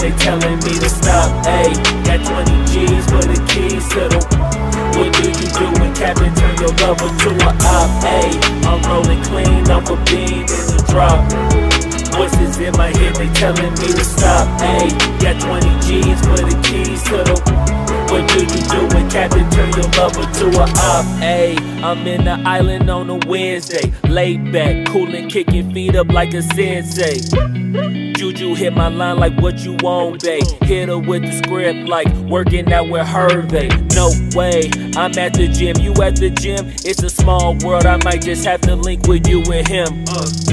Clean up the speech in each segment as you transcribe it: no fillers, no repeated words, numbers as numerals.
they telling me to stop. Ayy, got 20 G's for the keys to the. What do you do when Captain turn your lover to an op? Ayy, I'm rolling clean off a bean in the drop. Voices in my head, they telling me to stop. Ayy, got 20 G's for the keys to the. What do you do when Captain turn your lover to a op? Ayy, I'm in the island on a Wednesday, laid back, coolin', kicking feet up like a sensei. Juju hit my line like what you want, babe. Hit her with the script like working out with Hervey. No way, I'm at the gym, you at the gym. It's a small world, I might just have to link with you and him.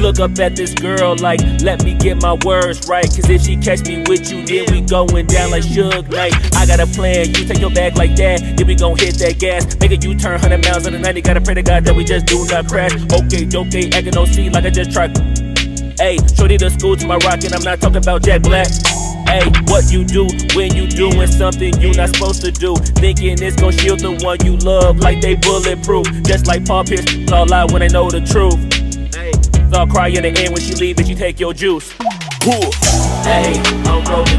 Look up at this girl like, let me get my words right. Cause if she catch me with you, then we going down like Suge Knight. I got a plan, you take your bag like that, then we gon' hit that gas. Make a U-turn 100 miles on the 90, gotta pray to God that we just do not crash. Okay, acting no C like I just tried. Ayy, shorty the school to my rocket, I'm not talking about Jack Black. Ayy, what you do when you doing something you not supposed to do? Thinking it's gon' shield the one you love like they bulletproof. Just like Paul Pierce, it's all lie when they know the truth. Ayy, it's all cry in the end when she leave and she take your juice. Ayy, I'm rolling.